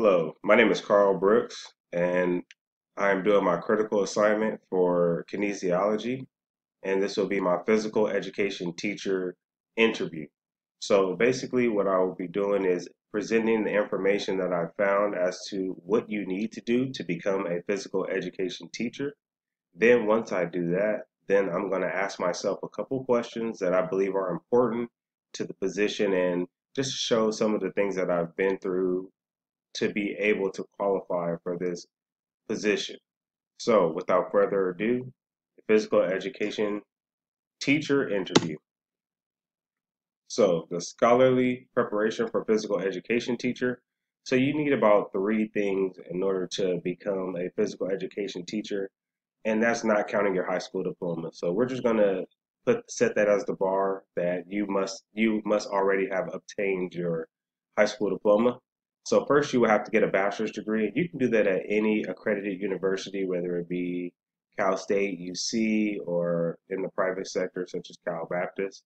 Hello, my name is Carl Brooks, and I'm doing my critical assignment for kinesiology, and this will be my physical education teacher interview. So basically, what I will be doing is presenting the information that I found as to what you need to do to become a physical education teacher. Then, once I do that, then I'm going to ask myself a couple questions that I believe are important to the position and just show some of the things that I've been through to be able to qualify for this position. So, without further ado, the physical education teacher interview. So, the scholarly preparation for physical education teacher. So, you need about three things in order to become a physical education teacher, and that's not counting your high school diploma. So, we're just going to set that as the bar that you must already have obtained your high school diploma. So first you will have to get a bachelor's degree. You can do that at any accredited university, whether it be Cal State, UC, or in the private sector such as Cal Baptist.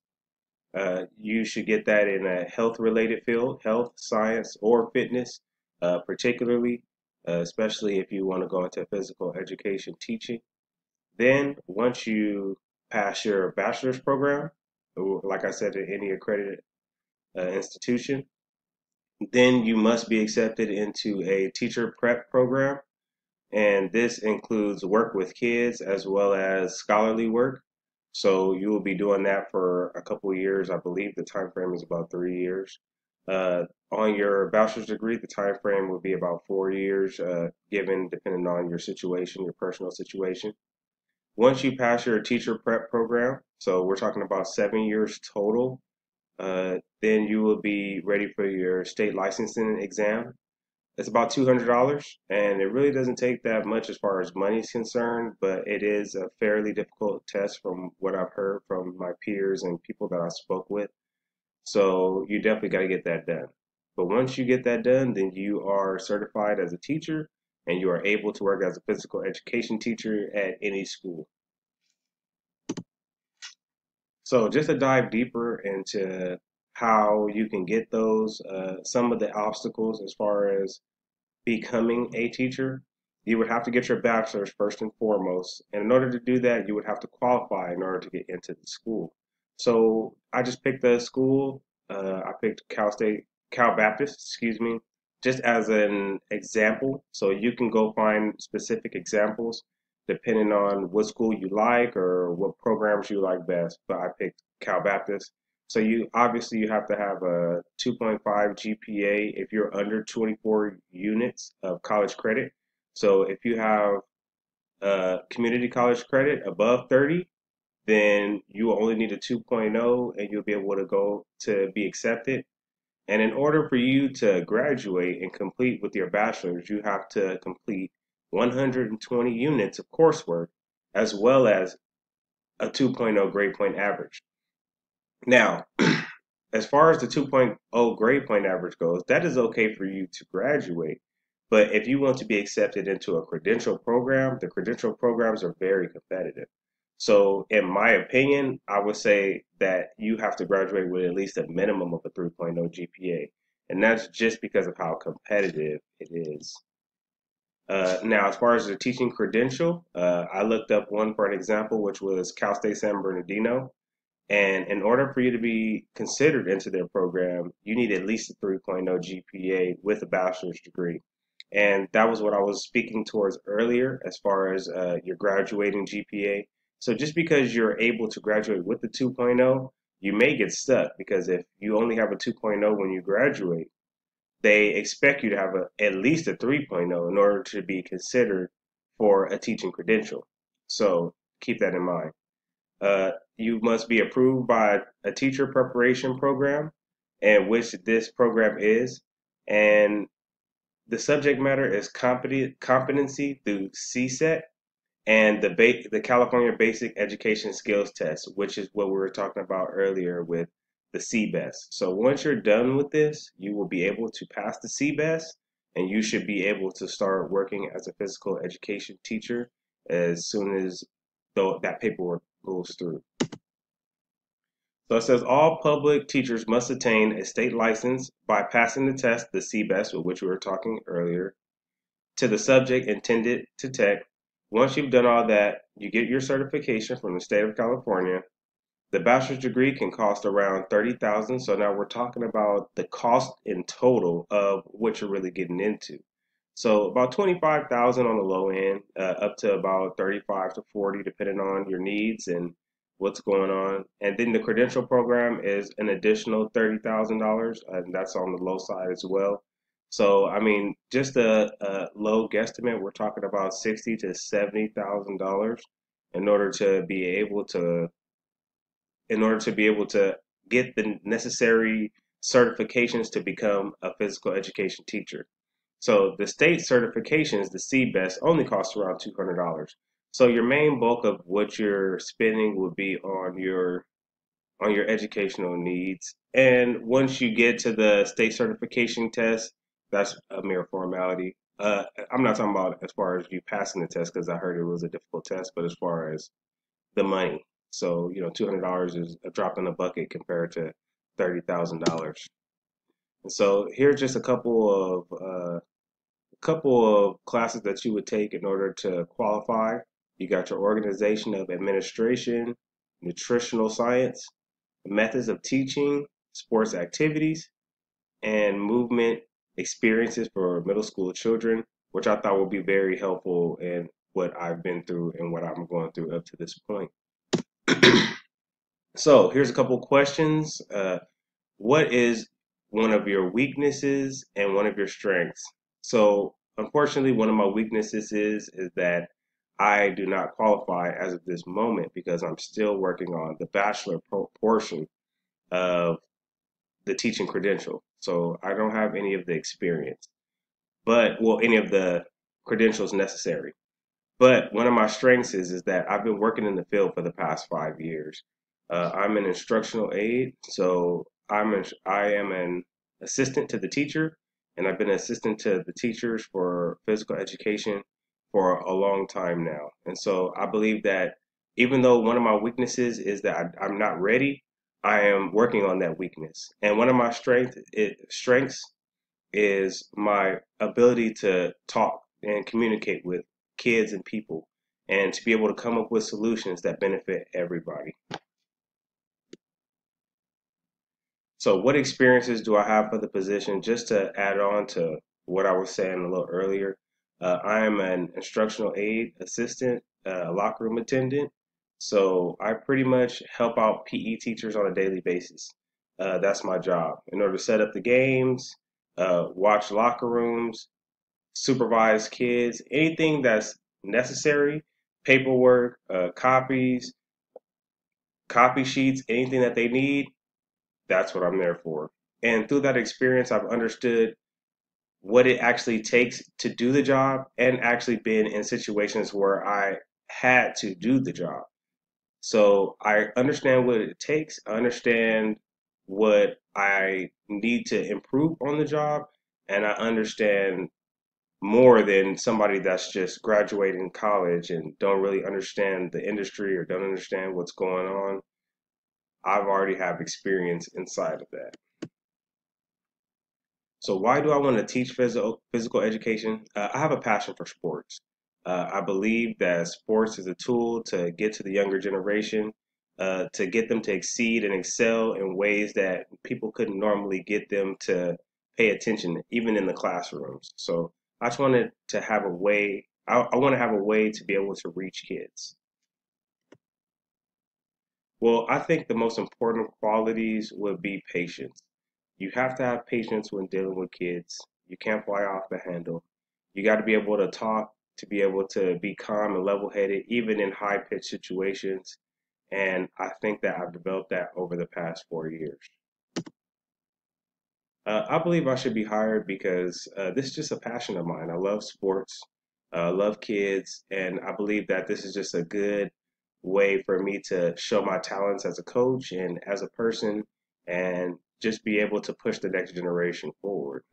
You should get that in a health related field, health, science, or fitness, particularly, especially if you want to go into physical education teaching. Then, once you pass your bachelor's program, like I said, at any accredited institution, then you must be accepted into a teacher prep program. And this includes work with kids as well as scholarly work. So you will be doing that for a couple of years. I believe the time frame is about 3 years. On your bachelor's degree, the time frame would be about 4 years, given depending on your situation, your personal situation. Once you pass your teacher prep program, so we're talking about 7 years total, then you will be ready for your state licensing exam. It's about $200, and it really doesn't take that much as far as money is concerned, but it is a fairly difficult test from what I've heard from my peers and people that I spoke with. So you definitely got to get that done. But once you get that done, then you are certified as a teacher and you are able to work as a physical education teacher at any school. So just to dive deeper into how you can get those, some of the obstacles as far as becoming a teacher, you would have to get your bachelor's first and foremost. And in order to do that, you would have to qualify in order to get into the school. So I just picked the school. I picked Cal State, Cal Baptist, excuse me, just as an example. So you can go find specific examples depending on what school you like or what programs you like best. But I picked Cal Baptist. So you have to have a 2.5 GPA if you're under 24 units of college credit. So if you have community college credit above 30, then you will only need a 2.0 and you'll be able to go to be accepted. And in order for you to graduate and complete with your bachelor's, you have to complete 120 units of coursework as well as a 2.0 grade point average. Now, as far as the 2.0 grade point average goes, that is okay for you to graduate. But if you want to be accepted into a credential program, the credential programs are very competitive. So, in my opinion, I would say that you have to graduate with at least a minimum of a 3.0 GPA. And that's just because of how competitive it is. Now, as far as the teaching credential, I looked up one for an example, which was Cal State San Bernardino. And in order for you to be considered into their program, you need at least a 3.0 GPA with a bachelor's degree. And that was what I was speaking towards earlier as far as your graduating GPA. So just because you're able to graduate with the 2.0, you may get stuck because if you only have a 2.0 when you graduate, they expect you to have at least a 3.0 in order to be considered for a teaching credential. So keep that in mind. You must be approved by a teacher preparation program, and which this program is, and the subject matter is competency through CSET and the California Basic Education Skills Test, which is what we were talking about earlier with the CBEST. So once you're done with this, you will be able to pass the CBEST, and you should be able to start working as a physical education teacher as soon as that paperwork goes through. So it says all public teachers must attain a state license by passing the test, the CBEST, with which we were talking earlier, to the subject intended to take. Once you've done all that, you get your certification from the state of California. The bachelor's degree can cost around 30,000. So now we're talking about the cost in total of what you're really getting into. So about 25,000 on the low end, up to about 35 to 40, depending on your needs and what's going on. And then the credential program is an additional $30,000, and that's on the low side as well. So I mean, just a low guesstimate, we're talking about 60 to $70,000 in order to be able to get the necessary certifications to become a physical education teacher. So the state certifications, the CBEST, only costs around $200. So your main bulk of what you're spending would be on your educational needs. And once you get to the state certification test, that's a mere formality. I'm not talking about as far as you passing the test because I heard it was a difficult test, but as far as the money. So, $200 is a drop in the bucket compared to $30,000. And so here's just a couple of classes that you would take in order to qualify. You got your organization of administration, nutritional science, methods of teaching, sports activities, and movement experiences for middle school children, which I thought would be very helpful in what I've been through and what I'm going through up to this point. So here's a couple questions. What is one of your weaknesses and one of your strengths? So unfortunately, one of my weaknesses is that I do not qualify as of this moment because I'm still working on the bachelor portion of the teaching credential. So I don't have any of the experience, any of the credentials necessary. But one of my strengths is that I've been working in the field for the past 5 years. I'm an instructional aide, so I am an assistant to the teacher, and I've been an assistant to the teachers for physical education for a long time now. And so I believe that even though one of my weaknesses is that I'm not ready, I am working on that weakness. And one of my strengths is my ability to talk and communicate with kids and people and to be able to come up with solutions that benefit everybody. So, what experiences do I have for the position? Just to add on to what I was saying a little earlier, I am an instructional aide assistant, locker room attendant. So, I pretty much help out PE teachers on a daily basis. That's my job. In order to set up the games, watch locker rooms, supervise kids, anything that's necessary, paperwork, copies, copy sheets, anything that they need, that's what I'm there for. And through that experience, I've understood what it actually takes to do the job and actually been in situations where I had to do the job. So I understand what it takes. I understand what I need to improve on the job. And I understand more than somebody that's just graduating college and don't really understand the industry or don't understand what's going on. I've already have experience inside of that. So why do I want to teach physical education? I have a passion for sports. I believe that sports is a tool to get to the younger generation, to get them to exceed and excel in ways that people couldn't normally get them to pay attention, even in the classrooms. So I just wanted to have a way. I want to have a way to be able to reach kids. Well, I think the most important qualities would be patience. You have to have patience when dealing with kids. You can't fly off the handle. You got to be able to talk, to be able to be calm and level headed, even in high pitched situations. And I think that I've developed that over the past 4 years. I believe I should be hired because this is just a passion of mine. I love sports, love kids, and I believe that this is just a good way for me to show my talents as a coach and as a person and just be able to push the next generation forward.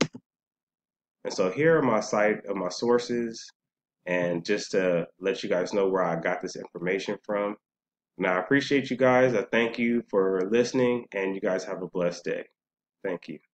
And so here are my site of my sources, and just to let you guys know where I got this information from. And I appreciate you guys. I thank you for listening, and you guys have a blessed day. Thank you.